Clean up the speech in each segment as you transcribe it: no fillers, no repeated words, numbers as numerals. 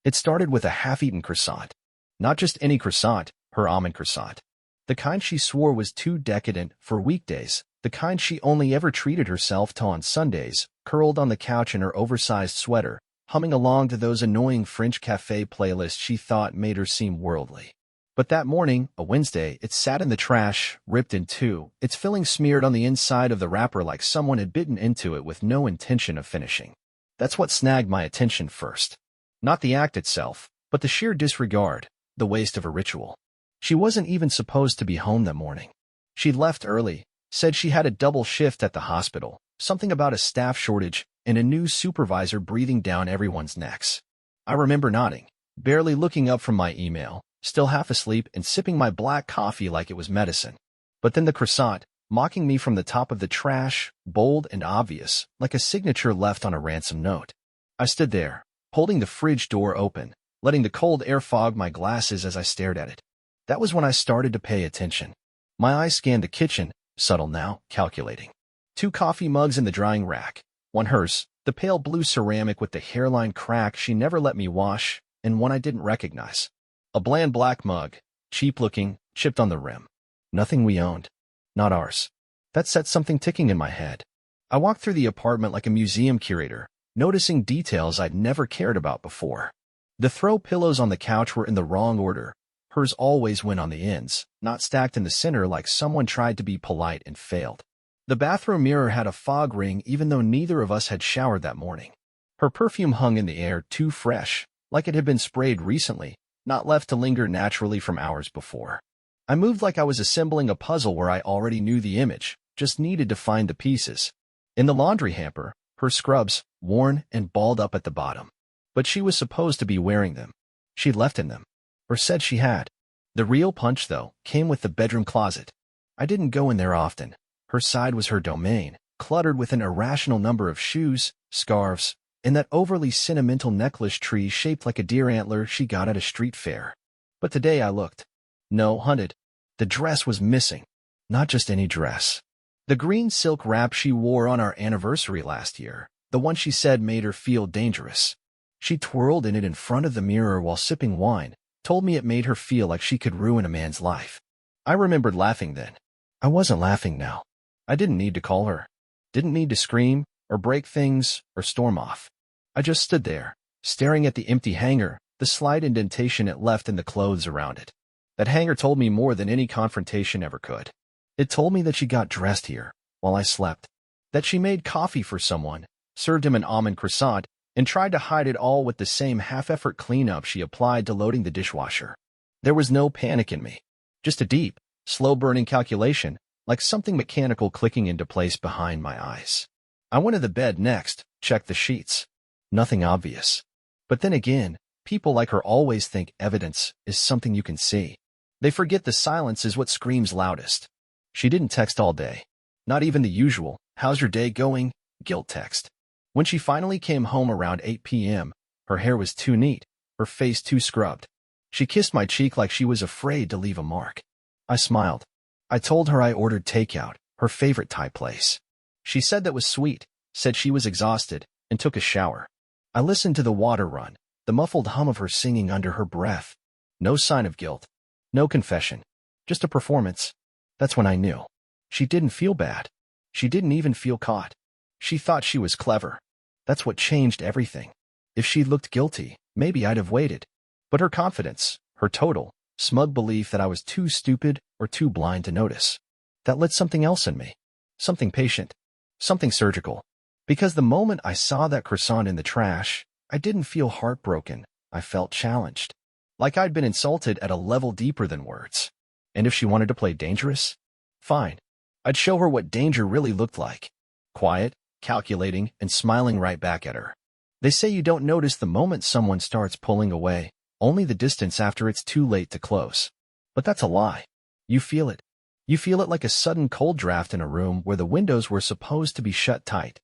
It started with a half-eaten croissant. Not just any croissant, her almond croissant. The kind she swore was too decadent for weekdays, the kind she only ever treated herself to on Sundays, curled on the couch in her oversized sweater, humming along to those annoying French cafe playlists she thought made her seem worldly. But that morning, a Wednesday, it sat in the trash, ripped in two, its filling smeared on the inside of the wrapper like someone had bitten into it with no intention of finishing. That's what snagged my attention first. Not the act itself, but the sheer disregard, the waste of a ritual. She wasn't even supposed to be home that morning. She'd left early, said she had a double shift at the hospital, something about a staff shortage, and a new supervisor breathing down everyone's necks. I remember nodding, barely looking up from my email, still half asleep and sipping my black coffee like it was medicine. But then the croissant, mocking me from the top of the trash, bold and obvious, like a signature left on a ransom note. I stood there, holding the fridge door open, letting the cold air fog my glasses as I stared at it. That was when I started to pay attention. My eyes scanned the kitchen, subtle now, calculating. 2 coffee mugs in the drying rack, one hers, the pale blue ceramic with the hairline crack she never let me wash, and one I didn't recognize. A bland black mug, cheap-looking, chipped on the rim. Nothing we owned. Not ours. That set something ticking in my head. I walked through the apartment like a museum curator, noticing details I'd never cared about before. The throw pillows on the couch were in the wrong order. Hers always went on the ends, not stacked in the center like someone tried to be polite and failed. The bathroom mirror had a fog ring even though neither of us had showered that morning. Her perfume hung in the air too fresh, like it had been sprayed recently, not left to linger naturally from hours before. I moved like I was assembling a puzzle where I already knew the image, just needed to find the pieces. In the laundry hamper, her scrubs, worn and balled up at the bottom. But she was supposed to be wearing them. She'd left in them. Or said she had. The real punch, though, came with the bedroom closet. I didn't go in there often. Her side was her domain, cluttered with an irrational number of shoes, scarves, and that overly sentimental necklace tree shaped like a deer antler she got at a street fair. But today I looked. No, hunted. The dress was missing. Not just any dress. The green silk wrap she wore on our anniversary last year, the one she said made her feel dangerous. She twirled in it in front of the mirror while sipping wine, told me it made her feel like she could ruin a man's life. I remembered laughing then. I wasn't laughing now. I didn't need to call her. Didn't need to scream, or break things, or storm off. I just stood there, staring at the empty hanger, the slight indentation it left in the clothes around it. That hanger told me more than any confrontation ever could. It told me that she got dressed here, while I slept. That she made coffee for someone, served him an almond croissant, and tried to hide it all with the same half-effort cleanup she applied to loading the dishwasher. There was no panic in me. Just a deep, slow-burning calculation, like something mechanical clicking into place behind my eyes. I went to the bed next, checked the sheets. Nothing obvious. But then again, people like her always think evidence is something you can see. They forget the silence is what screams loudest. She didn't text all day. Not even the usual, "How's your day going?" guilt text. When she finally came home around 8 p.m., her hair was too neat, her face too scrubbed. She kissed my cheek like she was afraid to leave a mark. I smiled. I told her I ordered takeout, her favorite Thai place. She said that was sweet, said she was exhausted, and took a shower. I listened to the water run, the muffled hum of her singing under her breath. No sign of guilt. No confession. Just a performance. That's when I knew. She didn't feel bad. She didn't even feel caught. She thought she was clever. That's what changed everything. If she'd looked guilty, maybe I'd have waited. But her confidence, her total, smug belief that I was too stupid or too blind to notice, that lit something else in me. Something patient. Something surgical. Because the moment I saw that croissant in the trash, I didn't feel heartbroken. I felt challenged. Like I'd been insulted at a level deeper than words. And if she wanted to play dangerous, fine. I'd show her what danger really looked like. Quiet, calculating, and smiling right back at her. They say you don't notice the moment someone starts pulling away, only the distance after it's too late to close. But that's a lie. You feel it. You feel it like a sudden cold draft in a room where the windows were supposed to be shut tight.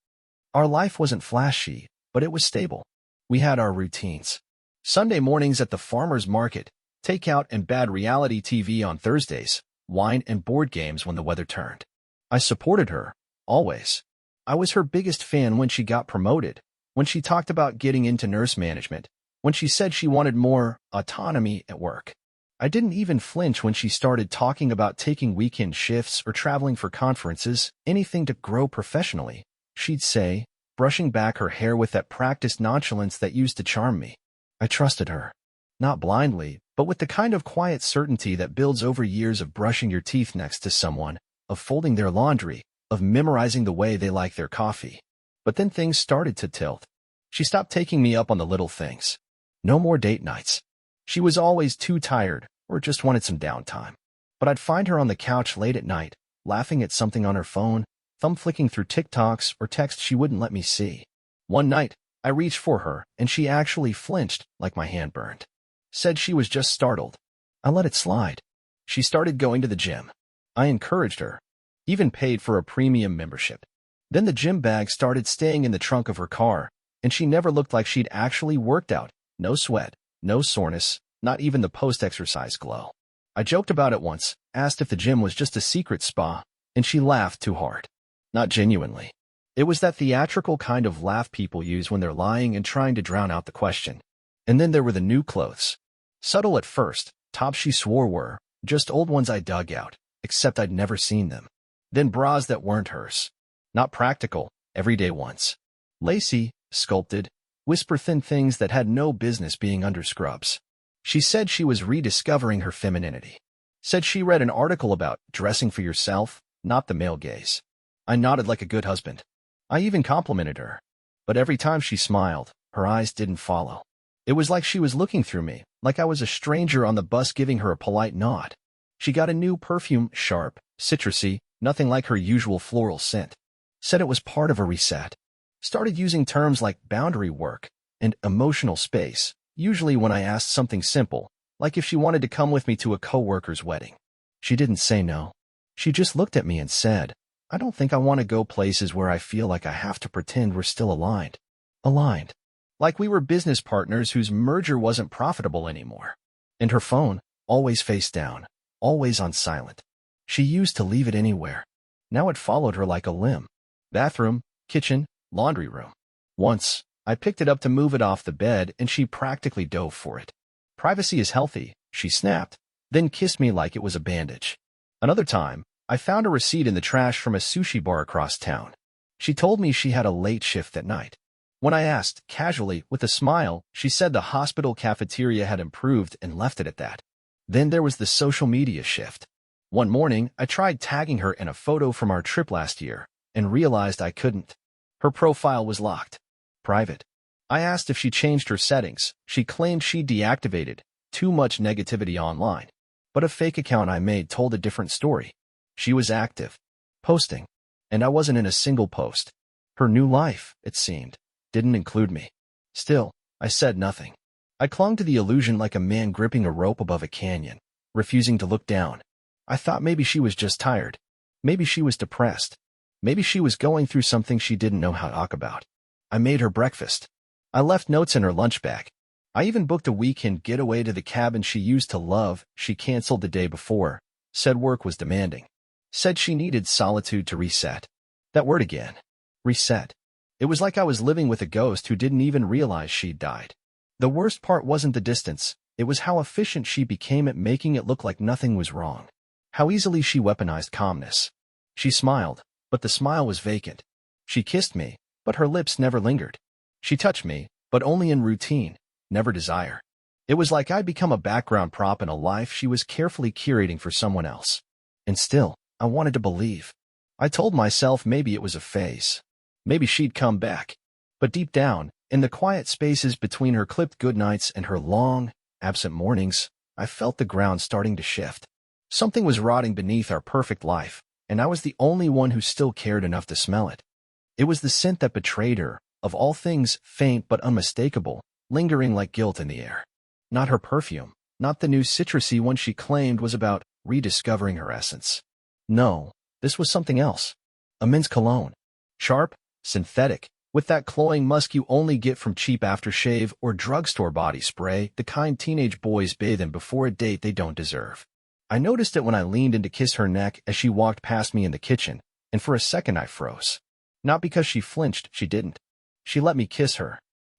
Our life wasn't flashy, but it was stable. We had our routines. Sunday mornings at the farmer's market, takeout and bad reality TV on Thursdays, wine and board games when the weather turned. I supported her, always. I was her biggest fan when she got promoted, when she talked about getting into nurse management, when she said she wanted more autonomy at work. I didn't even flinch when she started talking about taking weekend shifts or traveling for conferences, anything to grow professionally, she'd say, brushing back her hair with that practiced nonchalance that used to charm me. I trusted her. Not blindly, but with the kind of quiet certainty that builds over years of brushing your teeth next to someone, of folding their laundry, of memorizing the way they like their coffee. But then things started to tilt. She stopped taking me up on the little things. No more date nights. She was always too tired or just wanted some downtime. But I'd find her on the couch late at night, laughing at something on her phone, thumb flicking through TikToks or texts she wouldn't let me see. One night, I reached for her, and she actually flinched like my hand burned. Said she was just startled. I let it slide. She started going to the gym. I encouraged her. Even paid for a premium membership. Then the gym bag started staying in the trunk of her car, and she never looked like she'd actually worked out. No sweat, no soreness, not even the post-exercise glow. I joked about it once, asked if the gym was just a secret spa, and she laughed too hard. Not genuinely. It was that theatrical kind of laugh people use when they're lying and trying to drown out the question. And then there were the new clothes. Subtle at first, tops she swore were, just old ones I dug out, except I'd never seen them. Then bras that weren't hers. Not practical, everyday ones. Lacy, sculpted, whisper-thin things that had no business being under scrubs. She said she was rediscovering her femininity. Said she read an article about dressing for yourself, not the male gaze. I nodded like a good husband. I even complimented her. But every time she smiled, her eyes didn't follow. It was like she was looking through me, like I was a stranger on the bus giving her a polite nod. She got a new perfume, sharp, citrusy, nothing like her usual floral scent. Said it was part of a reset. Started using terms like boundary work and emotional space, usually when I asked something simple, like if she wanted to come with me to a coworker's wedding. She didn't say no. She just looked at me and said, I don't think I want to go places where I feel like I have to pretend we're still aligned. Aligned. Like we were business partners whose merger wasn't profitable anymore. And her phone, always face down, always on silent. She used to leave it anywhere. Now it followed her like a limb. Bathroom, kitchen, laundry room. Once, I picked it up to move it off the bed and she practically dove for it. Privacy is healthy, she snapped, then kissed me like it was a bandage. Another time, I found a receipt in the trash from a sushi bar across town. She told me she had a late shift that night. When I asked, casually, with a smile, she said the hospital cafeteria had improved and left it at that. Then there was the social media shift. One morning, I tried tagging her in a photo from our trip last year and realized I couldn't. Her profile was locked. Private. I asked if she changed her settings. She claimed she deactivated too much negativity online. But a fake account I made told a different story. She was active, posting, and I wasn't in a single post. Her new life, it seemed, didn't include me. Still, I said nothing. I clung to the illusion like a man gripping a rope above a canyon, refusing to look down. I thought maybe she was just tired. Maybe she was depressed. Maybe she was going through something she didn't know how to talk about. I made her breakfast. I left notes in her lunch bag. I even booked a weekend getaway to the cabin she used to love. She canceled the day before. Said work was demanding. Said she needed solitude to reset. That word again. Reset. It was like I was living with a ghost who didn't even realize she'd died. The worst part wasn't the distance. It was how efficient she became at making it look like nothing was wrong. How easily she weaponized calmness. She smiled, but the smile was vacant. She kissed me, but her lips never lingered. She touched me, but only in routine, never desire. It was like I'd become a background prop in a life she was carefully curating for someone else. And still, I wanted to believe. I told myself maybe it was a phase. Maybe she'd come back. But deep down, in the quiet spaces between her clipped goodnights and her long, absent mornings, I felt the ground starting to shift. Something was rotting beneath our perfect life, and I was the only one who still cared enough to smell it. It was the scent that betrayed her, of all things faint but unmistakable, lingering like guilt in the air. Not her perfume, not the new citrusy one she claimed was about rediscovering her essence. No, this was something else. A men's cologne. Sharp, synthetic, with that cloying musk you only get from cheap aftershave or drugstore body spray, the kind teenage boys bathe in before a date they don't deserve. I noticed it when I leaned in to kiss her neck as she walked past me in the kitchen, and for a second I froze. Not because she flinched, she didn't. She let me kiss her.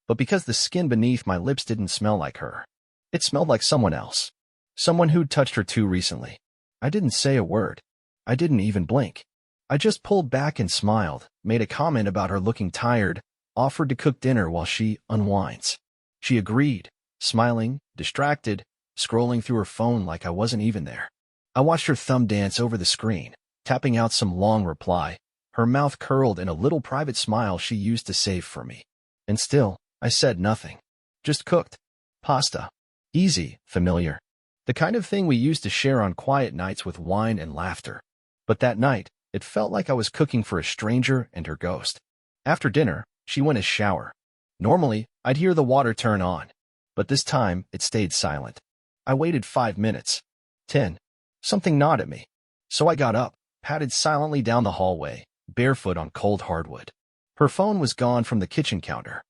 But because the skin beneath my lips didn't smell like her, it smelled like someone else. Someone who'd touched her too recently. I didn't say a word. I didn't even blink. I just pulled back and smiled, made a comment about her looking tired, offered to cook dinner while she unwinds. She agreed, smiling, distracted, scrolling through her phone like I wasn't even there. I watched her thumb dance over the screen, tapping out some long reply, her mouth curled in a little private smile she used to save for me. And still, I said nothing. Just cooked. Pasta. Easy, familiar. The kind of thing we used to share on quiet nights with wine and laughter. But that night, it felt like I was cooking for a stranger and her ghost. After dinner, she went to shower. Normally, I'd hear the water turn on. But this time, it stayed silent. I waited 5 minutes. 10. Something gnawed at me. So I got up, padded silently down the hallway, barefoot on cold hardwood. Her phone was gone from the kitchen counter.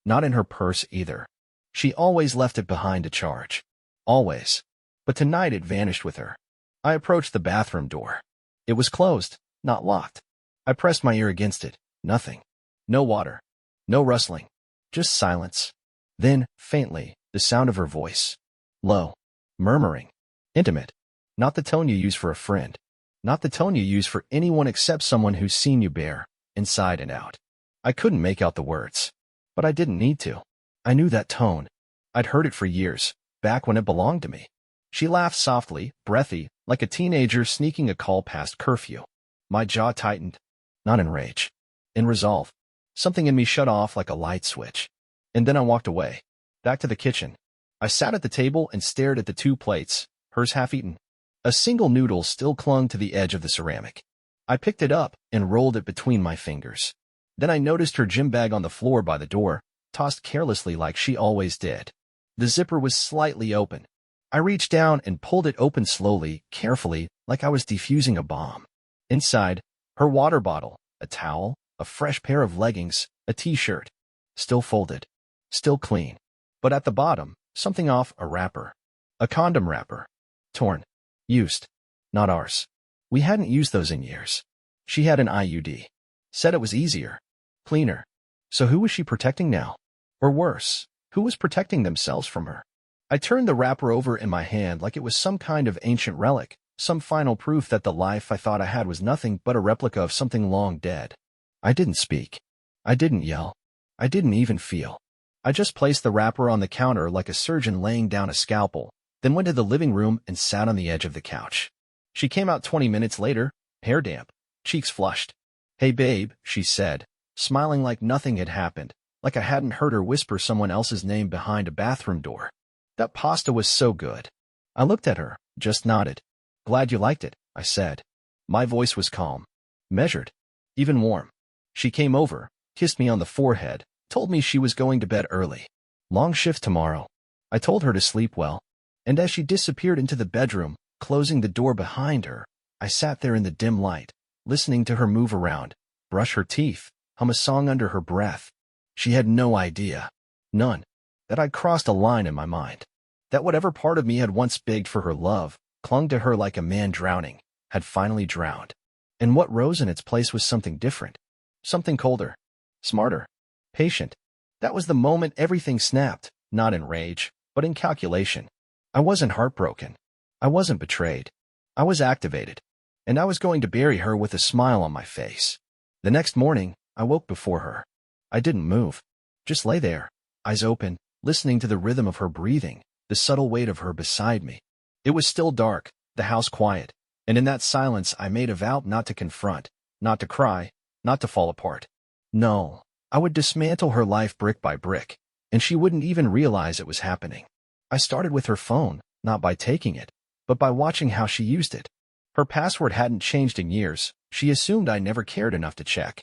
Not in her purse either. She always left it behind to charge. Always. But tonight it vanished with her. I approached the bathroom door. It was closed, not locked. I pressed my ear against it. Nothing. No water. No rustling. Just silence. Then, faintly, the sound of her voice. Low. Murmuring. Intimate. Not the tone you use for a friend. Not the tone you use for anyone except someone who's seen you bare, inside and out. I couldn't make out the words. But I didn't need to. I knew that tone. I'd heard it for years, back when it belonged to me. She laughed softly, breathy, like a teenager sneaking a call past curfew. My jaw tightened. Not in rage. In resolve. Something in me shut off like a light switch. And then I walked away. Back to the kitchen. I sat at the table and stared at the 2 plates, hers half-eaten. A single noodle still clung to the edge of the ceramic. I picked it up and rolled it between my fingers. Then I noticed her gym bag on the floor by the door, tossed carelessly like she always did. The zipper was slightly open. I reached down and pulled it open slowly, carefully, like I was defusing a bomb. Inside, her water bottle, a towel, a fresh pair of leggings, a t-shirt. Still folded. Still clean. But at the bottom, something off a wrapper. A condom wrapper. Torn. Used. Not ours. We hadn't used those in years. She had an IUD. Said it was easier. Cleaner. So who was she protecting now? Or worse, who was protecting themselves from her? I turned the wrapper over in my hand like it was some kind of ancient relic, some final proof that the life I thought I had was nothing but a replica of something long dead. I didn't speak. I didn't yell. I didn't even feel. I just placed the wrapper on the counter like a surgeon laying down a scalpel, then went to the living room and sat on the edge of the couch. She came out 20 minutes later, hair damp, cheeks flushed. Hey babe, she said, smiling like nothing had happened, like I hadn't heard her whisper someone else's name behind a bathroom door. That pasta was so good. I looked at her, just nodded. Glad you liked it, I said. My voice was calm, measured, even warm. She came over, kissed me on the forehead, told me she was going to bed early. Long shift tomorrow. I told her to sleep well. And as she disappeared into the bedroom, closing the door behind her, I sat there in the dim light, listening to her move around, brush her teeth, hum a song under her breath. She had no idea. None. That I'd crossed a line in my mind. That whatever part of me had once begged for her love, clung to her like a man drowning, had finally drowned. And what rose in its place was something different. Something colder. Smarter. Patient. That was the moment everything snapped, not in rage, but in calculation. I wasn't heartbroken. I wasn't betrayed. I was activated. And I was going to bury her with a smile on my face. The next morning, I woke before her. I didn't move. Just lay there, eyes open, listening to the rhythm of her breathing, the subtle weight of her beside me. It was still dark, the house quiet, and in that silence I made a vow not to confront, not to cry, not to fall apart. No, I would dismantle her life brick by brick, and she wouldn't even realize it was happening. I started with her phone, not by taking it, but by watching how she used it. Her password hadn't changed in years. She assumed I never cared enough to check.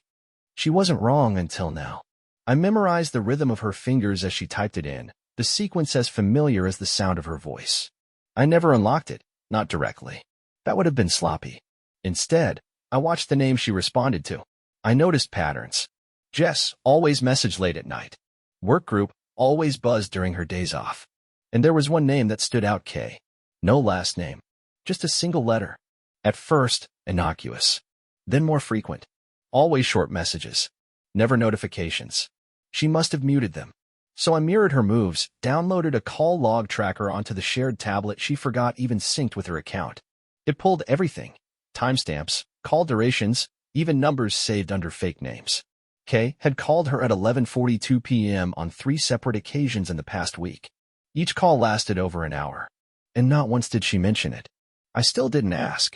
She wasn't wrong until now. I memorized the rhythm of her fingers as she typed it in, the sequence as familiar as the sound of her voice. I never unlocked it, not directly. That would have been sloppy. Instead, I watched the name she responded to. I noticed patterns. Jess always messaged late at night. Work group always buzzed during her days off. And there was one name that stood out, K. No last name. Just a single letter. At first, innocuous. Then more frequent. Always short messages. Never notifications. She must have muted them. So I mirrored her moves, downloaded a call log tracker onto the shared tablet she forgot even synced with her account. It pulled everything: timestamps, call durations, even numbers saved under fake names. Kay had called her at 11:42 p.m. on 3 separate occasions in the past week. Each call lasted over an hour. And not once did she mention it. I still didn't ask.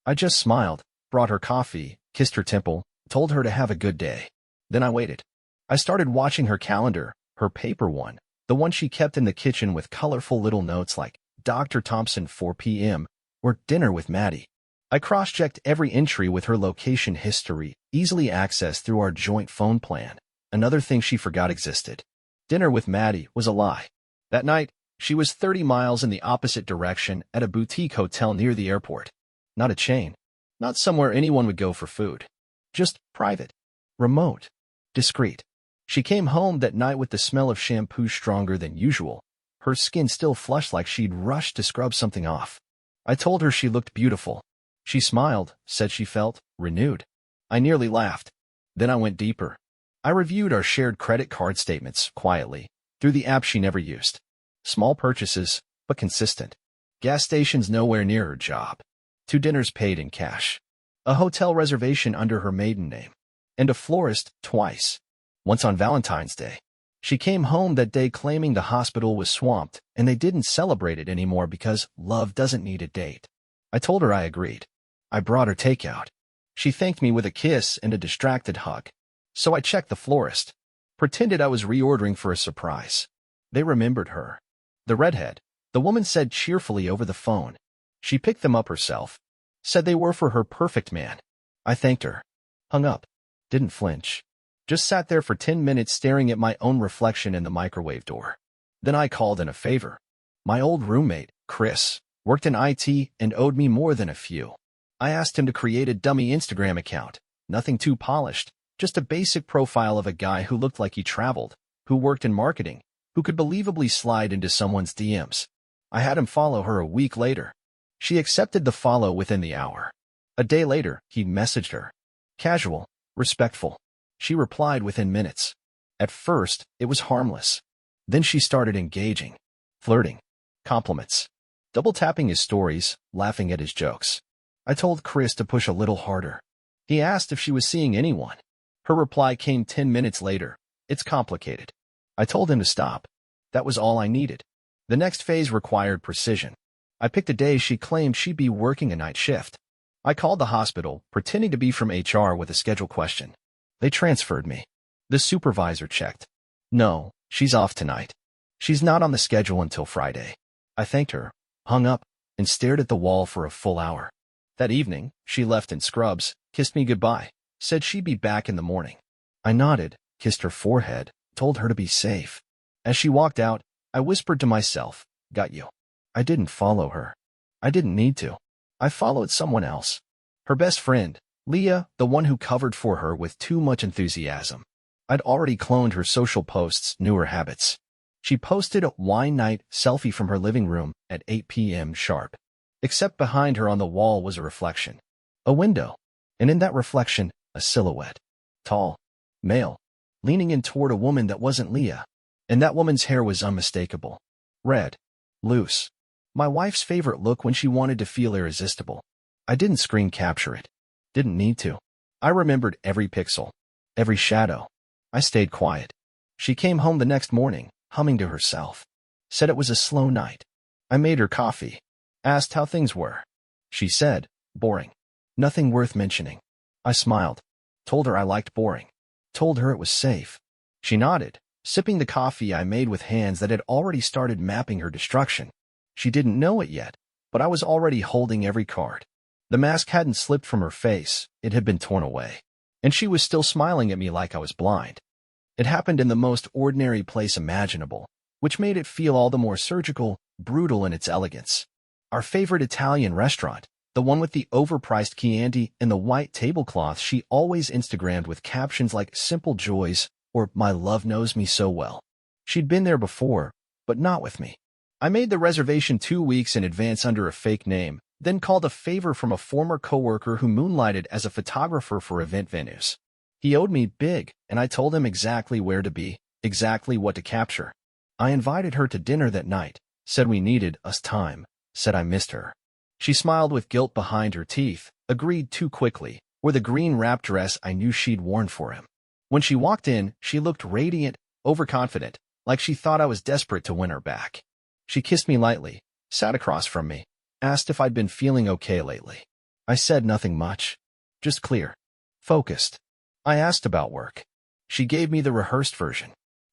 I just smiled, brought her coffee, kissed her temple, told her to have a good day. Then I waited. I started watching her calendar, her paper one, the one she kept in the kitchen with colorful little notes like Dr. Thompson 4 p.m. or dinner with Maddie. I cross-checked every entry with her location history, easily accessed through our joint phone plan. Another thing she forgot existed. Dinner with Maddie was a lie. That night, she was 30 miles in the opposite direction at a boutique hotel near the airport. Not a chain. Not somewhere anyone would go for food. Just private. Remote. Discreet. She came home that night with the smell of shampoo stronger than usual. Her skin still flushed like she'd rushed to scrub something off. I told her she looked beautiful. She smiled, said she felt renewed. I nearly laughed. Then I went deeper. I reviewed our shared credit card statements quietly, through the app she never used. Small purchases, but consistent. Gas stations nowhere near her job. 2 dinners paid in cash. A hotel reservation under her maiden name. And a florist twice. Once on Valentine's Day. She came home that day claiming the hospital was swamped and they didn't celebrate it anymore because love doesn't need a date. I told her I agreed. I brought her takeout. She thanked me with a kiss and a distracted hug. So I checked the florist. Pretended I was reordering for a surprise. They remembered her. The redhead. The woman said cheerfully over the phone. She picked them up herself. Said they were for her perfect man. I thanked her. Hung up. Didn't flinch. Just sat there for 10 minutes staring at my own reflection in the microwave door. Then I called in a favor. My old roommate, Chris, worked in IT and owed me more than a few. I asked him to create a dummy Instagram account. Nothing too polished. Just a basic profile of a guy who looked like he traveled, who worked in marketing, who could believably slide into someone's DMs. I had him follow her a week later. She accepted the follow within the hour. A day later, he messaged her. Casual, respectful. She replied within minutes. At first, it was harmless. Then she started engaging, flirting, compliments, double-tapping his stories, laughing at his jokes. I told Chris to push a little harder. He asked if she was seeing anyone. Her reply came 10 minutes later. It's complicated. I told him to stop. That was all I needed. The next phase required precision. I picked a day she claimed she'd be working a night shift. I called the hospital, pretending to be from HR with a schedule question. They transferred me. The supervisor checked. No, she's off tonight. She's not on the schedule until Friday. I thanked her, hung up, and stared at the wall for a full hour. That evening, she left in scrubs, kissed me goodbye, said she'd be back in the morning. I nodded, kissed her forehead, told her to be safe. As she walked out, I whispered to myself, got you. I didn't follow her. I didn't need to. I followed someone else. Her best friend, Leah, the one who covered for her with too much enthusiasm. I'd already cloned her social posts, knew her habits. She posted a wine night selfie from her living room at 8 p.m. sharp. Except behind her on the wall was a reflection. A window. And in that reflection, a silhouette. Tall. Male. Leaning in toward a woman that wasn't Leah. And that woman's hair was unmistakable. Red. Loose. My wife's favorite look when she wanted to feel irresistible. I didn't screen capture it. Didn't need to. I remembered every pixel. Every shadow. I stayed quiet. She came home the next morning, humming to herself. Said it was a slow night. I made her coffee. Asked how things were. She said, boring. Nothing worth mentioning. I smiled. Told her I liked boring. Told her it was safe. She nodded, sipping the coffee I made with hands that had already started mapping her destruction. She didn't know it yet, but I was already holding every card. The mask hadn't slipped from her face, it had been torn away. And she was still smiling at me like I was blind. It happened in the most ordinary place imaginable, which made it feel all the more surgical, brutal in its elegance. Our favorite Italian restaurant, the one with the overpriced Chianti and the white tablecloth she always Instagrammed with captions like Simple Joys or My Love Knows Me So Well. She'd been there before, but not with me. I made the reservation 2 weeks in advance under a fake name, then called a favor from a former coworker who moonlighted as a photographer for event venues. He owed me big, and I told him exactly where to be, exactly what to capture. I invited her to dinner that night, said we needed us time, said I missed her. She smiled with guilt behind her teeth, agreed too quickly, wore the green wrap dress I knew she'd worn for him. When she walked in, she looked radiant, overconfident, like she thought I was desperate to win her back. She kissed me lightly, sat across from me, asked if I'd been feeling okay lately. I said nothing much, just clear, focused. I asked about work. She gave me the rehearsed version.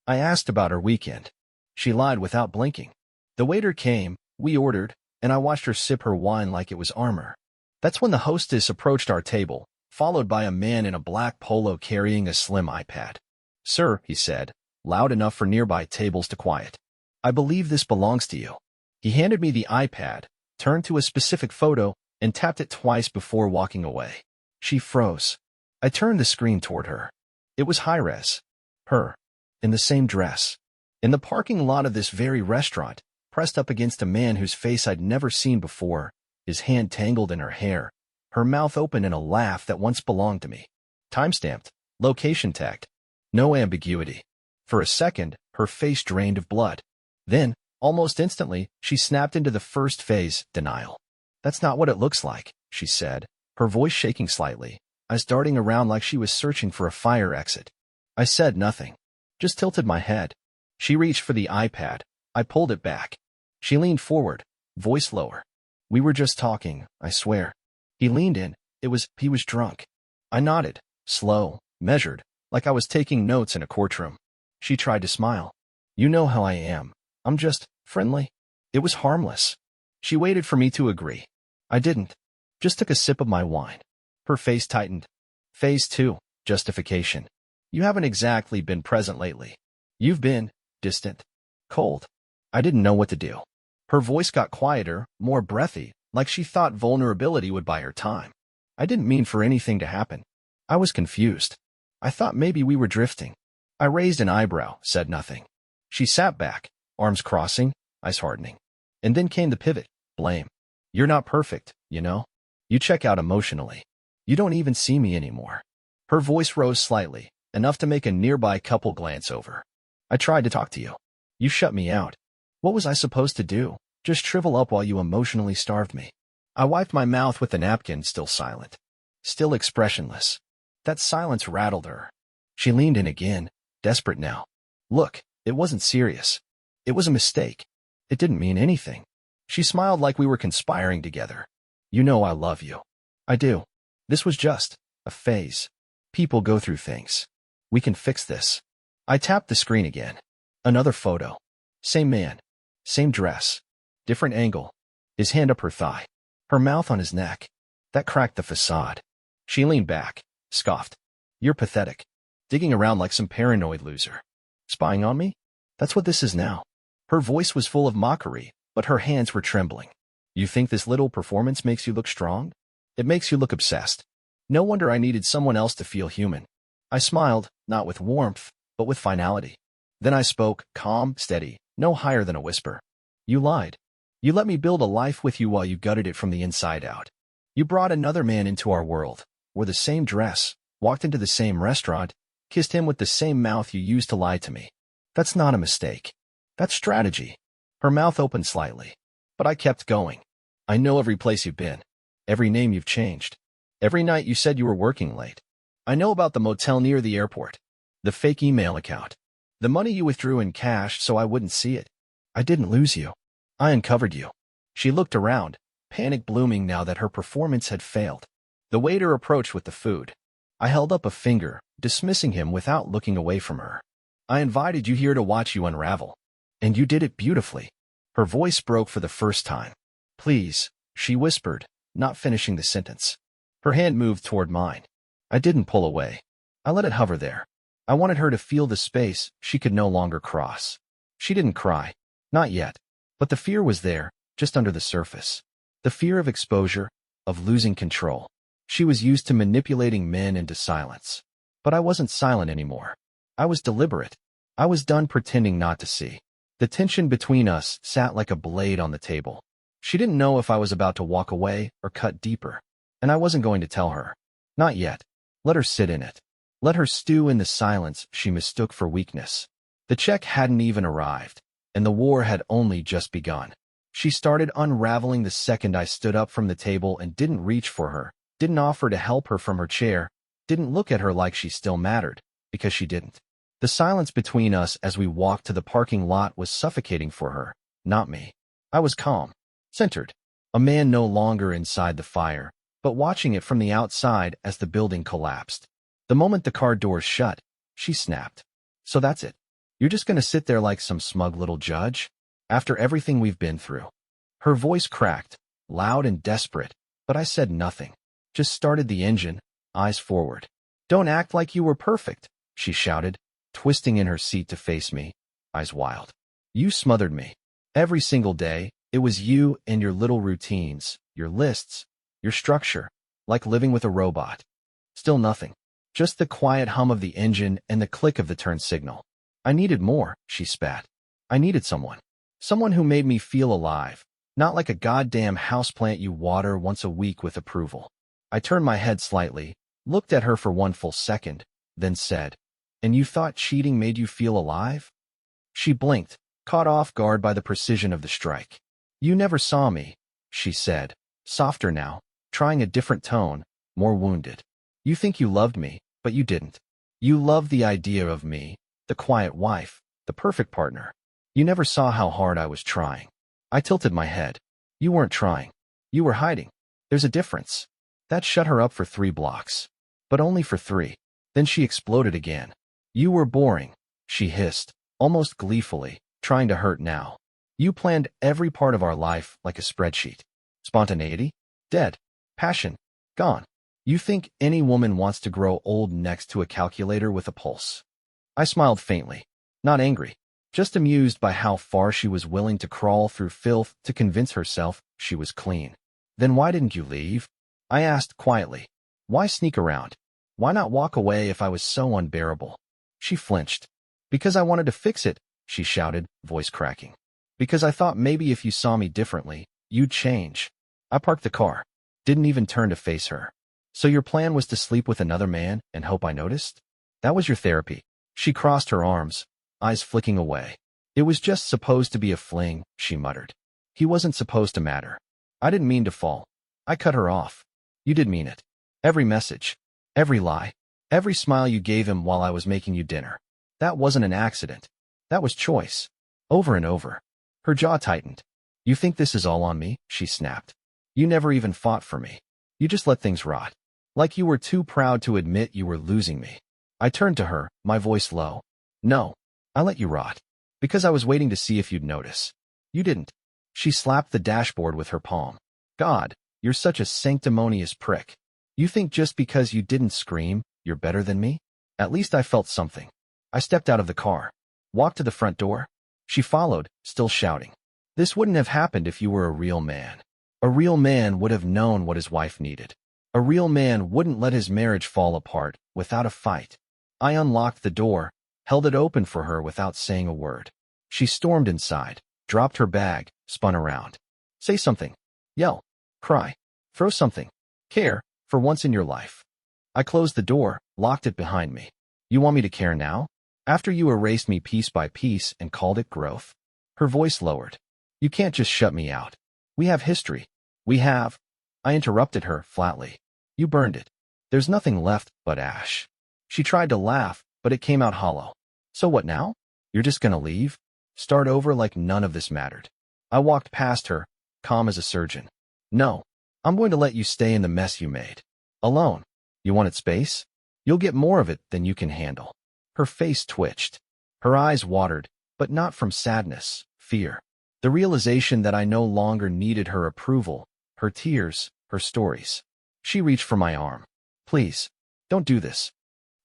I asked about her weekend. She lied without blinking. The waiter came, we ordered, and I watched her sip her wine like it was armor. That's when the hostess approached our table, followed by a man in a black polo carrying a slim iPad. "Sir," he said, loud enough for nearby tables to quiet. "I believe this belongs to you." He handed me the iPad, turned to a specific photo, and tapped it twice before walking away. She froze. I turned the screen toward her. It was high-res. Her. In the same dress. In the parking lot of this very restaurant, pressed up against a man whose face I'd never seen before, his hand tangled in her hair, her mouth open in a laugh that once belonged to me. Time-stamped, location tagged. No ambiguity. For a second, her face drained of blood. Then, almost instantly, she snapped into the first phase, denial. "That's not what it looks like," she said, her voice shaking slightly, eyes darting around like she was searching for a fire exit. I said nothing, just tilted my head. She reached for the iPad. I pulled it back. She leaned forward, voice lower. "We were just talking, I swear." He leaned in. He was drunk. I nodded, slow, measured, like I was taking notes in a courtroom. She tried to smile. "You know how I am. I'm just friendly." It was harmless. She waited for me to agree. I didn't. Just took a sip of my wine. Her face tightened. Phase 2, justification. "You haven't exactly been present lately. You've been distant, cold." I didn't know what to do. Her voice got quieter, more breathy, like she thought vulnerability would buy her time. I didn't mean for anything to happen. I was confused. I thought maybe we were drifting. I raised an eyebrow, said nothing. She sat back, arms crossing, eyes hardening. And then came the pivot, blame. "You're not perfect, you know. You check out emotionally. You don't even see me anymore." Her voice rose slightly, enough to make a nearby couple glance over. "I tried to talk to you. You shut me out. What was I supposed to do? Just shrivel up while you emotionally starved me?" I wiped my mouth with the napkin, still silent. Still expressionless. That silence rattled her. She leaned in again, desperate now. "Look, it wasn't serious. It was a mistake. It didn't mean anything." She smiled like we were conspiring together. "You know I love you." "I do. This was just a phase. People go through things. We can fix this." I tapped the screen again. Another photo. Same man. Same dress. Different angle. His hand up her thigh. Her mouth on his neck. That cracked the facade. She leaned back, scoffed. "You're pathetic. Digging around like some paranoid loser. Spying on me? That's what this is now." Her voice was full of mockery, but her hands were trembling. "You think this little performance makes you look strong? It makes you look obsessed. No wonder I needed someone else to feel human." I smiled, not with warmth, but with finality. Then I spoke, calm, steady, no higher than a whisper. "You lied. You let me build a life with you while you gutted it from the inside out. You brought another man into our world, wore the same dress, walked into the same restaurant, kissed him with the same mouth you used to lie to me. That's not a mistake. That's strategy." Her mouth opened slightly. But I kept going. "I know every place you've been. Every name you've changed. Every night you said you were working late. I know about the motel near the airport. The fake email account. The money you withdrew in cash so I wouldn't see it. I didn't lose you. I uncovered you." She looked around, panic blooming now that her performance had failed. The waiter approached with the food. I held up a finger, dismissing him without looking away from her. "I invited you here to watch you unravel. And you did it beautifully." Her voice broke for the first time. "Please," she whispered, not finishing the sentence. Her hand moved toward mine. I didn't pull away. I let it hover there. I wanted her to feel the space she could no longer cross. She didn't cry. Not yet. But the fear was there, just under the surface. The fear of exposure, of losing control. She was used to manipulating men into silence. But I wasn't silent anymore. I was deliberate. I was done pretending not to see. The tension between us sat like a blade on the table. She didn't know if I was about to walk away or cut deeper. And I wasn't going to tell her. Not yet. Let her sit in it. Let her stew in the silence she mistook for weakness. The check hadn't even arrived, and the war had only just begun. She started unraveling the second I stood up from the table and didn't reach for her, didn't offer to help her from her chair, didn't look at her like she still mattered, because she didn't. The silence between us as we walked to the parking lot was suffocating for her, not me. I was calm, centered, a man no longer inside the fire, but watching it from the outside as the building collapsed. The moment the car doors shut, she snapped. So that's it. You're just gonna sit there like some smug little judge? After everything we've been through. Her voice cracked, loud and desperate, but I said nothing. Just started the engine, eyes forward. Don't act like you were perfect, she shouted, twisting in her seat to face me, eyes wild. You smothered me. Every single day, it was you and your little routines, your lists, your structure, like living with a robot. Still nothing. Just the quiet hum of the engine and the click of the turn signal. I needed more, she spat. I needed someone. Someone who made me feel alive, not like a goddamn houseplant you water once a week with approval. I turned my head slightly, looked at her for one full second, then said, "And you thought cheating made you feel alive?" She blinked, caught off guard by the precision of the strike. "You never saw me," she said, softer now, trying a different tone, more wounded. "You think you loved me, but you didn't. You loved the idea of me, the quiet wife, the perfect partner. You never saw how hard I was trying." I tilted my head. "You weren't trying. You were hiding. There's a difference." That shut her up for 3 blocks. But only for 3. Then she exploded again. "You were boring," she hissed, almost gleefully, trying to hurt now. "You planned every part of our life like a spreadsheet. Spontaneity? Dead. Passion? Gone. You think any woman wants to grow old next to a calculator with a pulse?" I smiled faintly, not angry, just amused by how far she was willing to crawl through filth to convince herself she was clean. "Then why didn't you leave?" I asked quietly. "Why sneak around? Why not walk away if I was so unbearable?" She flinched. "Because I wanted to fix it," she shouted, voice cracking. "Because I thought maybe if you saw me differently, you'd change." I parked the car. Didn't even turn to face her. "So your plan was to sleep with another man and hope I noticed? That was your therapy?" She crossed her arms, eyes flicking away. "It was just supposed to be a fling," she muttered. "He wasn't supposed to matter. I didn't mean to fall." I cut her off. "You did mean it. Every message, every lie, every smile you gave him while I was making you dinner. That wasn't an accident. That was choice. Over and over." Her jaw tightened. "You think this is all on me?" she snapped. "You never even fought for me. You just let things rot. Like you were too proud to admit you were losing me." I turned to her, my voice low. "No, I let you rot. Because I was waiting to see if you'd notice. You didn't." She slapped the dashboard with her palm. "God, you're such a sanctimonious prick. You think just because you didn't scream, you're better than me?" At least I felt something. I stepped out of the car, walked to the front door. She followed, still shouting. "This wouldn't have happened if you were a real man. A real man would have known what his wife needed. A real man wouldn't let his marriage fall apart without a fight." I unlocked the door, held it open for her without saying a word. She stormed inside, dropped her bag, spun around. "Say something. Yell. Cry. Throw something. Care, for once in your life." I closed the door, locked it behind me. "You want me to care now? After you erased me piece by piece and called it growth?" Her voice lowered. "You can't just shut me out. We have history. We have." I interrupted her flatly. "You burned it. There's nothing left but ash." She tried to laugh, but it came out hollow. "So what now? You're just gonna leave? Start over like none of this mattered?" I walked past her, calm as a surgeon. "No. I'm going to let you stay in the mess you made. Alone. You wanted space? You'll get more of it than you can handle." Her face twitched. Her eyes watered, but not from sadness, fear. The realization that I no longer needed her approval, her tears, her stories. She reached for my arm. "Please, don't do this."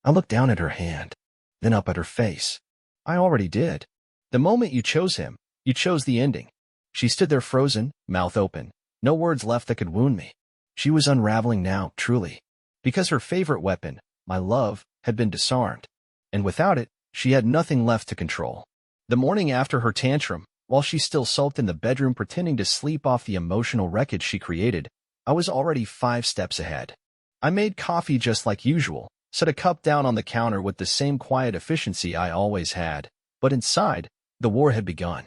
I looked down at her hand, then up at her face. "I already did. The moment you chose him, you chose the ending." She stood there frozen, mouth open, no words left that could wound me. She was unraveling now, truly. Because her favorite weapon, my love, had been disarmed. And without it, she had nothing left to control. The morning after her tantrum, while she still sulked in the bedroom pretending to sleep off the emotional wreckage she created, I was already 5 steps ahead. I made coffee just like usual, set a cup down on the counter with the same quiet efficiency I always had, But inside, the war had begun.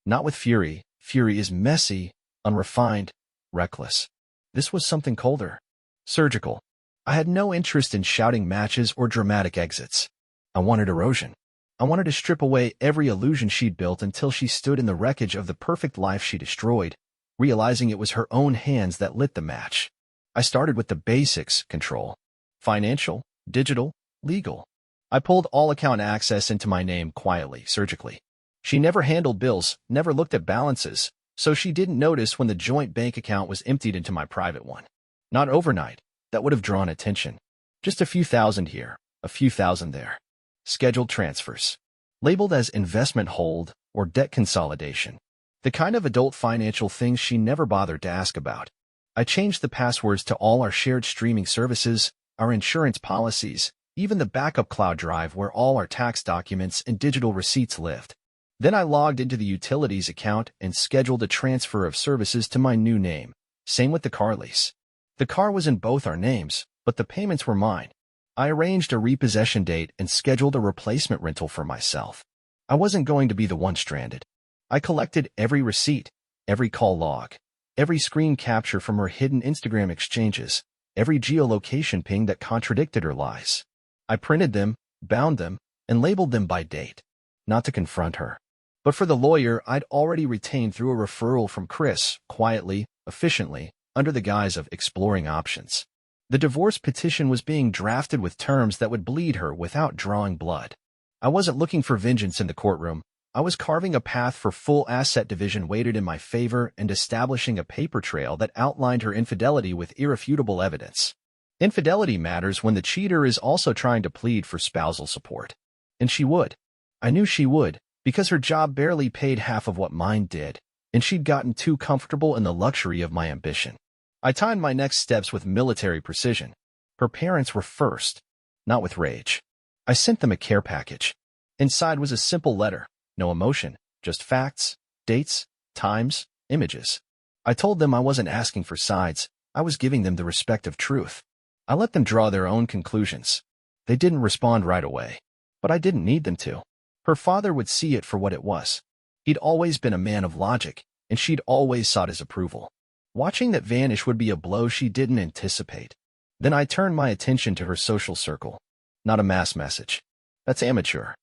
Not with fury. Fury is messy, unrefined, reckless. This was something colder. Surgical. I had no interest in shouting matches or dramatic exits. I wanted erosion. I wanted to strip away every illusion she'd built until she stood in the wreckage of the perfect life she destroyed, realizing it was her own hands that lit the match. I started with the basics: control. Financial, digital, legal. I pulled all account access into my name quietly, surgically. She never handled bills, never looked at balances, so she didn't notice when the joint bank account was emptied into my private one. Not overnight. That would have drawn attention. Just a few thousand here, a few thousand there. Scheduled transfers. Labeled as investment hold or debt consolidation. The kind of adult financial things she never bothered to ask about. I changed the passwords to all our shared streaming services, our insurance policies, even the backup cloud drive where all our tax documents and digital receipts lived. Then I logged into the utilities account and scheduled a transfer of services to my new name. Same with the car lease. The car was in both our names, but the payments were mine. I arranged a repossession date and scheduled a replacement rental for myself. I wasn't going to be the one stranded. I collected every receipt, every call log, every screen capture from her hidden Instagram exchanges, every geolocation ping that contradicted her lies. I printed them, bound them, and labeled them by date. Not to confront her, but for the lawyer I'd already retained through a referral from Chris, quietly, efficiently, under the guise of exploring options. The divorce petition was being drafted with terms that would bleed her without drawing blood. I wasn't looking for vengeance in the courtroom. I was carving a path for full asset division weighted in my favor and establishing a paper trail that outlined her infidelity with irrefutable evidence. Infidelity matters when the cheater is also trying to plead for spousal support. And she would. I knew she would, because her job barely paid half of what mine did, and she'd gotten too comfortable in the luxury of my ambition. I timed my next steps with military precision. Her parents were first, not with rage. I sent them a care package. Inside was a simple letter, no emotion, just facts, dates, times, images. I told them I wasn't asking for sides, I was giving them the respect of truth. I let them draw their own conclusions. They didn't respond right away, but I didn't need them to. Her father would see it for what it was. He'd always been a man of logic, and she'd always sought his approval. Watching that vanish would be a blow she didn't anticipate. Then I turned my attention to her social circle. Not a mass message. That's amateur.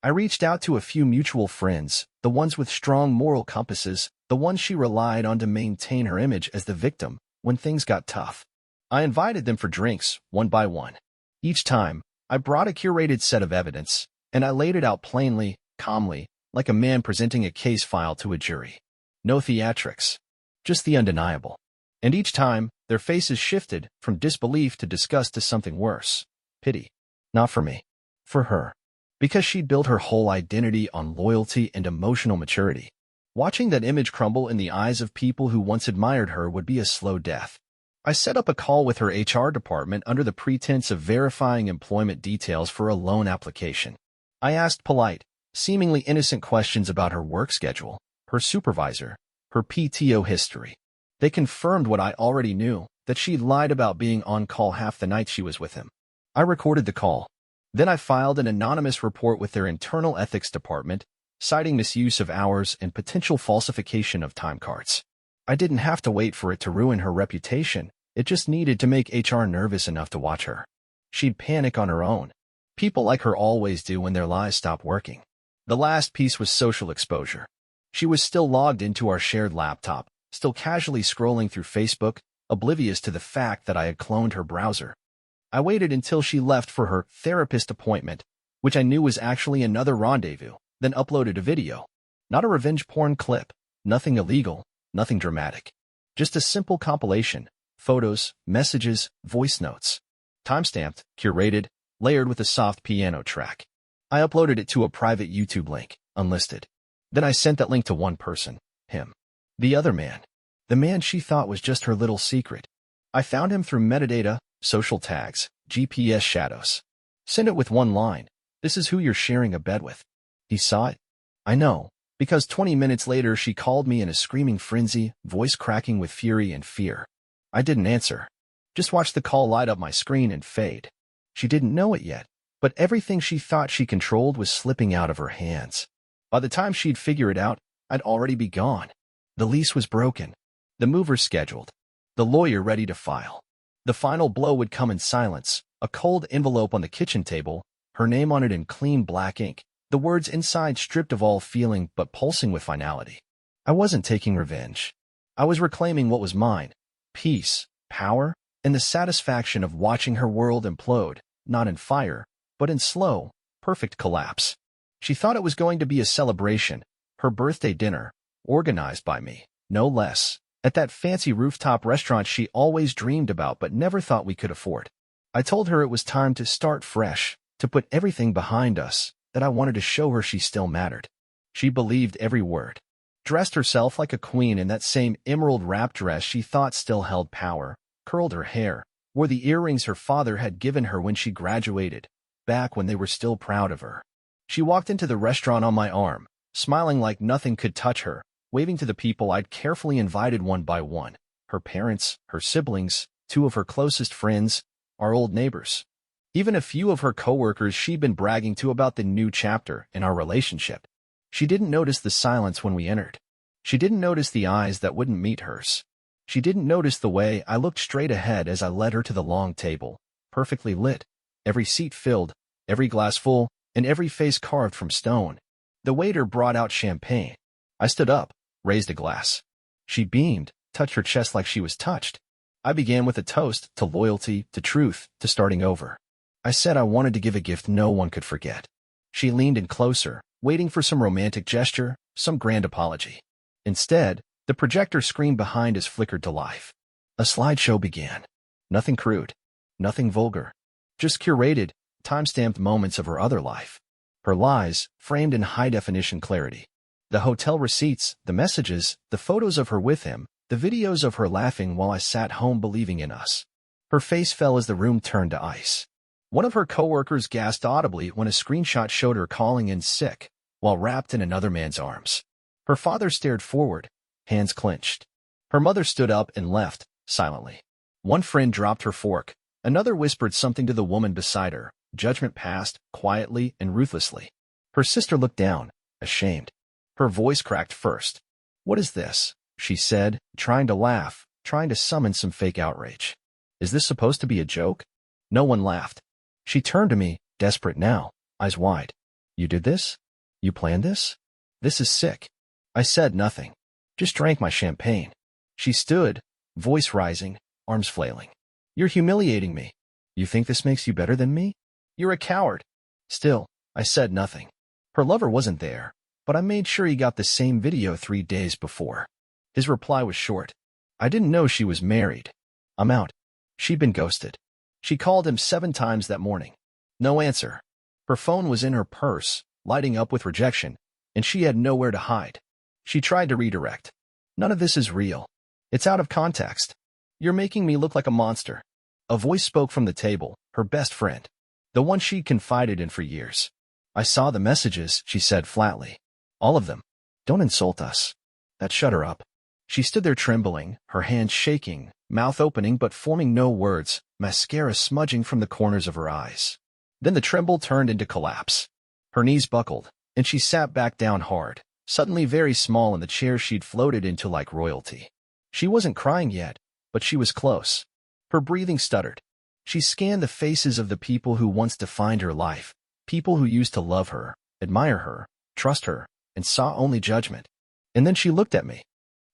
I reached out to a few mutual friends, the ones with strong moral compasses, the ones she relied on to maintain her image as the victim when things got tough. I invited them for drinks, one by one. Each time, I brought a curated set of evidence, and I laid it out plainly, calmly, like a man presenting a case file to a jury. No theatrics. Just the undeniable. And each time, their faces shifted from disbelief to disgust to something worse. Pity. Not for me. For her. Because she'd built her whole identity on loyalty and emotional maturity. Watching that image crumble in the eyes of people who once admired her would be a slow death. I set up a call with her HR department under the pretense of verifying employment details for a loan application. I asked polite, seemingly innocent questions about her work schedule, her supervisor, her PTO history. They confirmed what I already knew, that she'd lied about being on call half the night she was with him. I recorded the call. Then I filed an anonymous report with their internal ethics department, citing misuse of hours and potential falsification of time cards. I didn't have to wait for it to ruin her reputation. It just needed to make HR nervous enough to watch her. She'd panic on her own. People like her always do when their lies stop working. The last piece was social exposure. She was still logged into our shared laptop, still casually scrolling through Facebook, oblivious to the fact that I had cloned her browser. I waited until she left for her therapist appointment, which I knew was actually another rendezvous, then uploaded a video. Not a revenge porn clip, nothing illegal, nothing dramatic. Just a simple compilation, photos, messages, voice notes. Timestamped, curated, layered with a soft piano track. I uploaded it to a private YouTube link, unlisted. Then I sent that link to one person, him. The other man. The man she thought was just her little secret. I found him through metadata, social tags, GPS shadows. Sent it with one line. This is who you're sharing a bed with. He saw it. I know, because 20 minutes later she called me in a screaming frenzy, voice cracking with fury and fear. I didn't answer. Just watched the call light up my screen and fade. She didn't know it yet, but everything she thought she controlled was slipping out of her hands. By the time she'd figure it out, I'd already be gone. The lease was broken. The mover scheduled. The lawyer ready to file. The final blow would come in silence, a cold envelope on the kitchen table, her name on it in clean black ink, the words inside stripped of all feeling but pulsing with finality. I wasn't taking revenge. I was reclaiming what was mine: peace, power, and the satisfaction of watching her world implode, not in fire, but in slow, perfect collapse. She thought it was going to be a celebration, her birthday dinner, organized by me, no less, at that fancy rooftop restaurant she always dreamed about but never thought we could afford. I told her it was time to start fresh, to put everything behind us, that I wanted to show her she still mattered. She believed every word. Dressed herself like a queen in that same emerald wrap dress she thought still held power, curled her hair, wore the earrings her father had given her when she graduated, back when they were still proud of her. She walked into the restaurant on my arm, smiling like nothing could touch her, waving to the people I'd carefully invited one by one: her parents, her siblings, two of her closest friends, our old neighbors. Even a few of her coworkers she'd been bragging to about the new chapter in our relationship. She didn't notice the silence when we entered. She didn't notice the eyes that wouldn't meet hers. She didn't notice the way I looked straight ahead as I led her to the long table, perfectly lit, every seat filled, every glass full, and every face carved from stone. The waiter brought out champagne. I stood up, raised a glass. She beamed, touched her chest like she was touched. I began with a toast to loyalty, to truth, to starting over. I said I wanted to give a gift no one could forget. She leaned in closer, waiting for some romantic gesture, some grand apology. Instead, the projector screen behind us flickered to life. A slideshow began. Nothing crude, nothing vulgar, just curated, time-stamped moments of her other life. Her lies, framed in high-definition clarity. The hotel receipts, the messages, the photos of her with him, the videos of her laughing while I sat home believing in us. Her face fell as the room turned to ice. One of her coworkers gasped audibly when a screenshot showed her calling in sick, while wrapped in another man's arms. Her father stared forward, hands clenched. Her mother stood up and left, silently. One friend dropped her fork. Another whispered something to the woman beside her. Judgment passed, quietly and ruthlessly. Her sister looked down, ashamed. Her voice cracked first. "What is this?" she said, trying to laugh, trying to summon some fake outrage. "Is this supposed to be a joke?" No one laughed. She turned to me, desperate now, eyes wide. "You did this? You planned this? This is sick." I said nothing. Just drank my champagne. She stood, voice rising, arms flailing. "You're humiliating me. You think this makes you better than me? You're a coward." Still, I said nothing. Her lover wasn't there, but I made sure he got the same video 3 days before. His reply was short. "I didn't know she was married. I'm out." She'd been ghosted. She called him 7 times that morning. No answer. Her phone was in her purse, lighting up with rejection, and she had nowhere to hide. She tried to redirect. "None of this is real. It's out of context. You're making me look like a monster." A voice spoke from the table, her best friend. The one she'd confided in for years. "I saw the messages," she said flatly. "All of them. Don't insult us." That shut her up. She stood there trembling, her hands shaking, mouth opening but forming no words, mascara smudging from the corners of her eyes. Then the tremble turned into collapse. Her knees buckled, and she sat back down hard, suddenly very small in the chair she'd floated into like royalty. She wasn't crying yet, but she was close. Her breathing stuttered. She scanned the faces of the people who once defined her life, people who used to love her, admire her, trust her, and saw only judgment. And then she looked at me.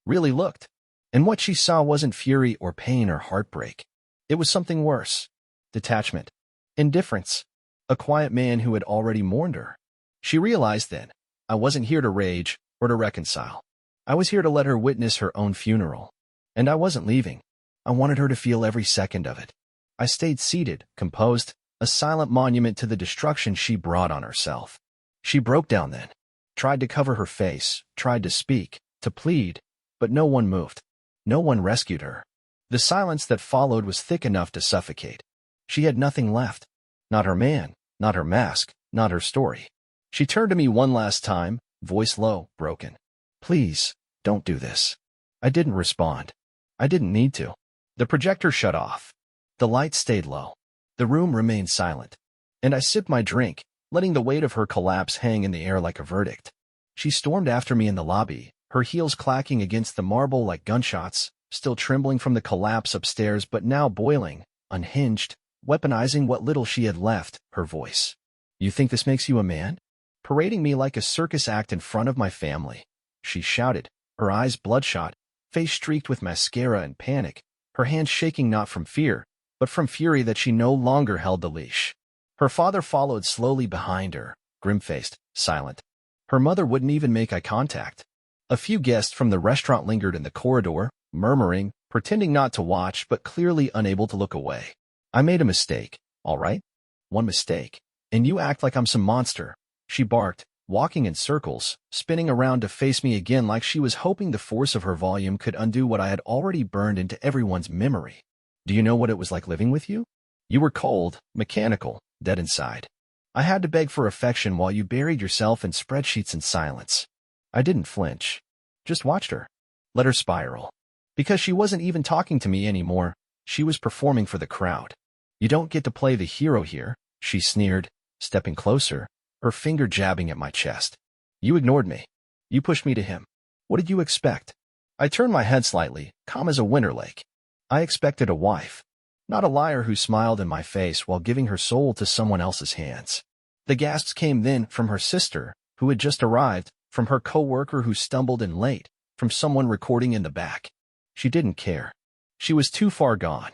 Really looked. And what she saw wasn't fury or pain or heartbreak. It was something worse. Detachment. Indifference. A quiet man who had already mourned her. She realized then, I wasn't here to rage or to reconcile. I was here to let her witness her own funeral. And I wasn't leaving. I wanted her to feel every second of it. I stayed seated, composed, a silent monument to the destruction she brought on herself. She broke down then. Tried to cover her face, tried to speak, to plead, but no one moved. No one rescued her. The silence that followed was thick enough to suffocate. She had nothing left. Not her man, not her mask, not her story. She turned to me one last time, voice low, broken. "Please, don't do this." I didn't respond. I didn't need to. The projector shut off. The light stayed low. The room remained silent. And I sipped my drink, letting the weight of her collapse hang in the air like a verdict. She stormed after me in the lobby, her heels clacking against the marble like gunshots, still trembling from the collapse upstairs but now boiling, unhinged, weaponizing what little she had left, her voice. "You think this makes you a man? Parading me like a circus act in front of my family," she shouted, her eyes bloodshot, face streaked with mascara and panic, her hands shaking not from fear, but from fury that she no longer held the leash. Her father followed slowly behind her, grim-faced, silent. Her mother wouldn't even make eye contact. A few guests from the restaurant lingered in the corridor, murmuring, pretending not to watch but clearly unable to look away. "I made a mistake, all right? One mistake. And you act like I'm some monster," she barked, walking in circles, spinning around to face me again like she was hoping the force of her volume could undo what I had already burned into everyone's memory. "Do you know what it was like living with you? You were cold, mechanical, dead inside. I had to beg for affection while you buried yourself in spreadsheets in silence. I didn't flinch. Just watched her. Let her spiral. Because she wasn't even talking to me anymore. She was performing for the crowd. You don't get to play the hero here," she sneered, stepping closer, her finger jabbing at my chest. "You ignored me. You pushed me to him. What did you expect?" I turned my head slightly, calm as a winter lake. I expected a wife, not a liar who smiled in my face while giving her soul to someone else's hands. The gasps came then from her sister, who had just arrived, from her co-worker who stumbled in late, from someone recording in the back. She didn't care. She was too far gone.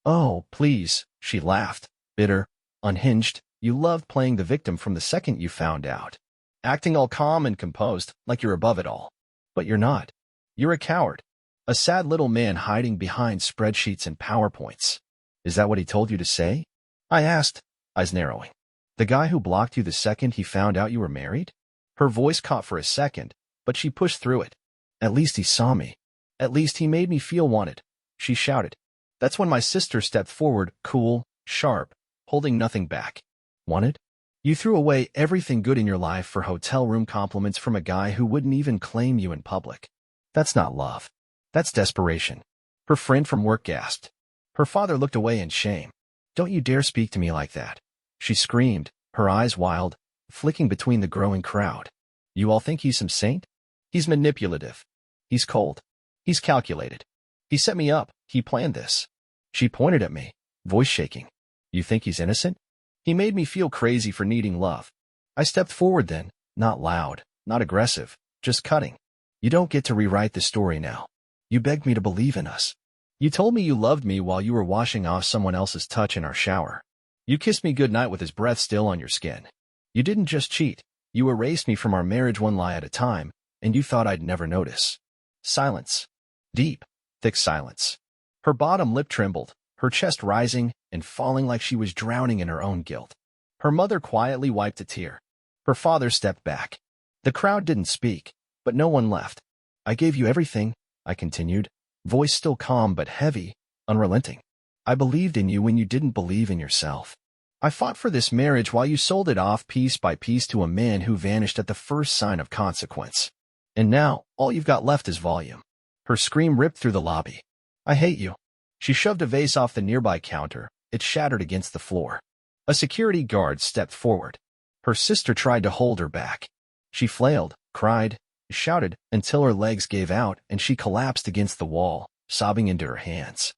"Oh, please," she laughed, bitter, unhinged. "You loved playing the victim from the second you found out. Acting all calm and composed, like you're above it all. But you're not. You're a coward. A sad little man hiding behind spreadsheets and PowerPoints." "Is that what he told you to say?" I asked, eyes narrowing. "The guy who blocked you the second he found out you were married?" Her voice caught for a second, but she pushed through it. "At least he saw me. At least he made me feel wanted," she shouted. That's when my sister stepped forward, cool, sharp, holding nothing back. "Wanted? You threw away everything good in your life for hotel room compliments from a guy who wouldn't even claim you in public. That's not love. That's desperation." Her friend from work gasped. Her father looked away in shame. "Don't you dare speak to me like that," she screamed, her eyes wild, flicking between the growing crowd. "You all think he's some saint? He's manipulative. He's cold. He's calculated. He set me up. He planned this." She pointed at me, voice shaking. "You think he's innocent? He made me feel crazy for needing love." I stepped forward then, not loud, not aggressive, just cutting. "You don't get to rewrite the story now. You begged me to believe in us. You told me you loved me while you were washing off someone else's touch in our shower. You kissed me goodnight with his breath still on your skin. You didn't just cheat. You erased me from our marriage one lie at a time, and you thought I'd never notice." Silence. Deep, thick silence. Her bottom lip trembled, her chest rising and falling like she was drowning in her own guilt. Her mother quietly wiped a tear. Her father stepped back. The crowd didn't speak, but no one left. "I gave you everything," I continued, voice still calm but heavy, unrelenting. "I believed in you when you didn't believe in yourself. I fought for this marriage while you sold it off piece by piece to a man who vanished at the first sign of consequence. And now, all you've got left is volume." Her scream ripped through the lobby. "I hate you." She shoved a vase off the nearby counter. It shattered against the floor. A security guard stepped forward. Her sister tried to hold her back. She flailed, cried, shouted, until her legs gave out and she collapsed against the wall, sobbing into her hands.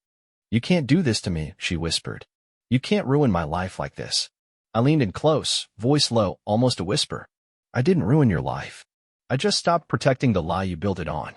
"You can't do this to me," she whispered. "You can't ruin my life like this." I leaned in close, voice low, almost a whisper. "I didn't ruin your life. I just stopped protecting the lie you built it on."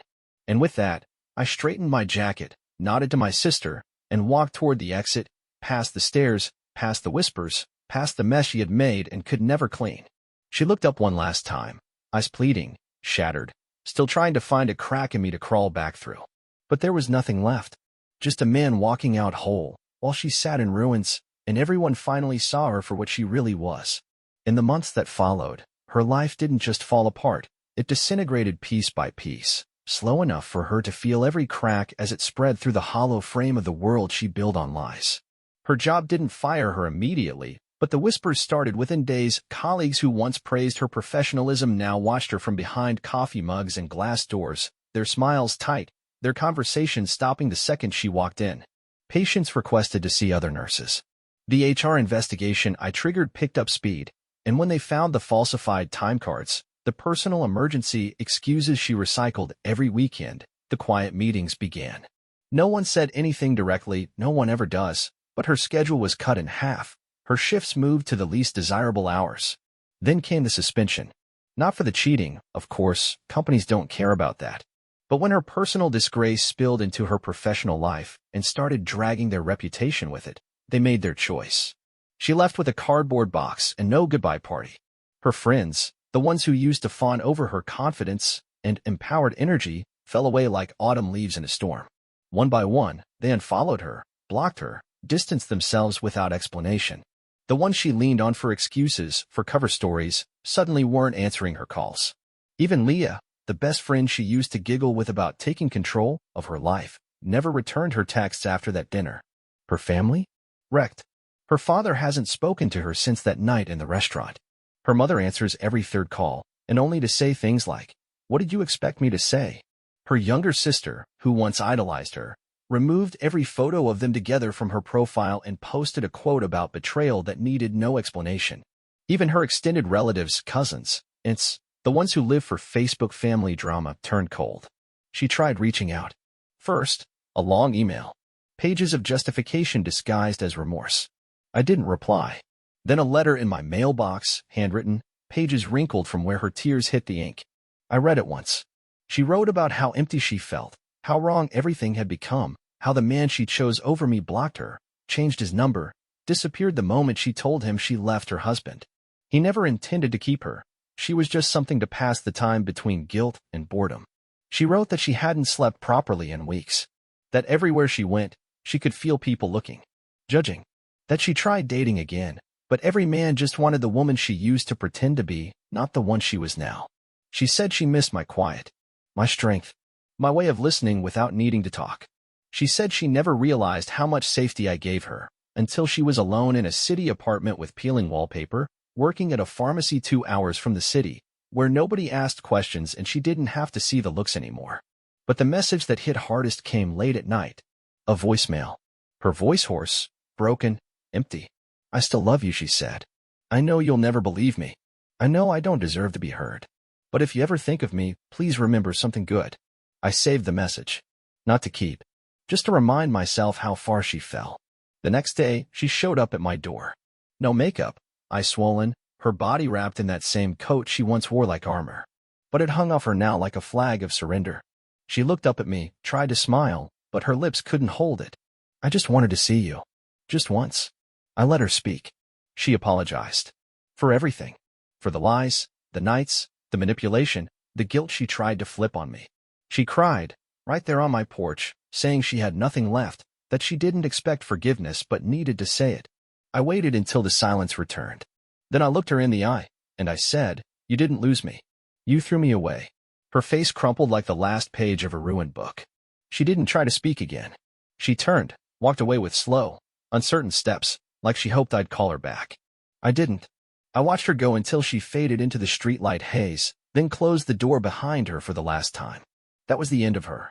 And with that, I straightened my jacket, nodded to my sister, and walked toward the exit, past the stairs, past the whispers, past the mess she had made and could never clean. She looked up one last time, eyes pleading, shattered, still trying to find a crack in me to crawl back through. But there was nothing left. Just a man walking out whole, while she sat in ruins, and everyone finally saw her for what she really was. In the months that followed, her life didn't just fall apart, it disintegrated piece by piece, slow enough for her to feel every crack as it spread through the hollow frame of the world she built on lies. Her job didn't fire her immediately, but the whispers started within days. Colleagues who once praised her professionalism now watched her from behind coffee mugs and glass doors, their smiles tight, their conversations stopping the second she walked in. Patients requested to see other nurses. The HR investigation I triggered picked up speed, and when they found the falsified time cards, The personal emergency excuses she recycled every weekend. The quiet meetings began. No one said anything directly, no one ever does, but her schedule was cut in half. Her shifts moved to the least desirable hours. Then came the suspension. Not for the cheating, of course, companies don't care about that. But when her personal disgrace spilled into her professional life and started dragging their reputation with it, they made their choice. She left with a cardboard box and no goodbye party. Her friends, the ones who used to fawn over her confidence and empowered energy, fell away like autumn leaves in a storm. One by one, they unfollowed her, blocked her, distanced themselves without explanation. The ones she leaned on for excuses, for cover stories, suddenly weren't answering her calls. Even Leah, the best friend she used to giggle with about taking control of her life, never returned her texts after that dinner. Her family? Wrecked. Her father hasn't spoken to her since that night in the restaurant. Her mother answers every third call, and only to say things like, "What did you expect me to say?" Her younger sister, who once idolized her, removed every photo of them together from her profile and posted a quote about betrayal that needed no explanation. Even her extended relatives, cousins, aunts, the ones who live for Facebook family drama, turned cold. She tried reaching out. First, a long email. Pages of justification disguised as remorse. I didn't reply. Then a letter in my mailbox, handwritten, pages wrinkled from where her tears hit the ink. I read it once. She wrote about how empty she felt, how wrong everything had become, how the man she chose over me blocked her, changed his number, disappeared the moment she told him she left her husband. He never intended to keep her. She was just something to pass the time between guilt and boredom. She wrote that she hadn't slept properly in weeks, that everywhere she went, she could feel people looking, judging, that she tried dating again, but every man just wanted the woman she used to pretend to be, not the one she was now. She said she missed my quiet, my strength, my way of listening without needing to talk. She said she never realized how much safety I gave her, until she was alone in a city apartment with peeling wallpaper, working at a pharmacy 2 hours from the city, where nobody asked questions and she didn't have to see the looks anymore. But the message that hit hardest came late at night. A voicemail. Her voice hoarse, broken, empty. "I still love you," she said. "I know you'll never believe me. I know I don't deserve to be heard. But if you ever think of me, please remember something good." I saved the message. Not to keep. Just to remind myself how far she fell. The next day, she showed up at my door. No makeup, eyes swollen, her body wrapped in that same coat she once wore like armor. But it hung off her now like a flag of surrender. She looked up at me, tried to smile, but her lips couldn't hold it. "I just wanted to see you. Just once." I let her speak. She apologized. For everything. For the lies, the nights, the manipulation, the guilt she tried to flip on me. She cried, right there on my porch, saying she had nothing left, that she didn't expect forgiveness but needed to say it. I waited until the silence returned. Then I looked her in the eye, and I said, "You didn't lose me. You threw me away." Her face crumpled like the last page of a ruined book. She didn't try to speak again. She turned, walked away with slow, uncertain steps, like she hoped I'd call her back. I didn't. I watched her go until she faded into the streetlight haze, then closed the door behind her for the last time. That was the end of her.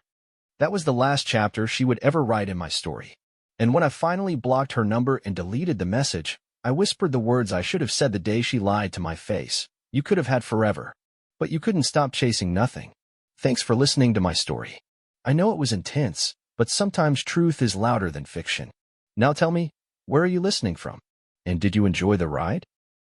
That was the last chapter she would ever write in my story. And when I finally blocked her number and deleted the message, I whispered the words I should have said the day she lied to my face. "You could have had forever, but you couldn't stop chasing nothing." Thanks for listening to my story. I know it was intense, but sometimes truth is louder than fiction. Now tell me, where are you listening from? And did you enjoy the ride?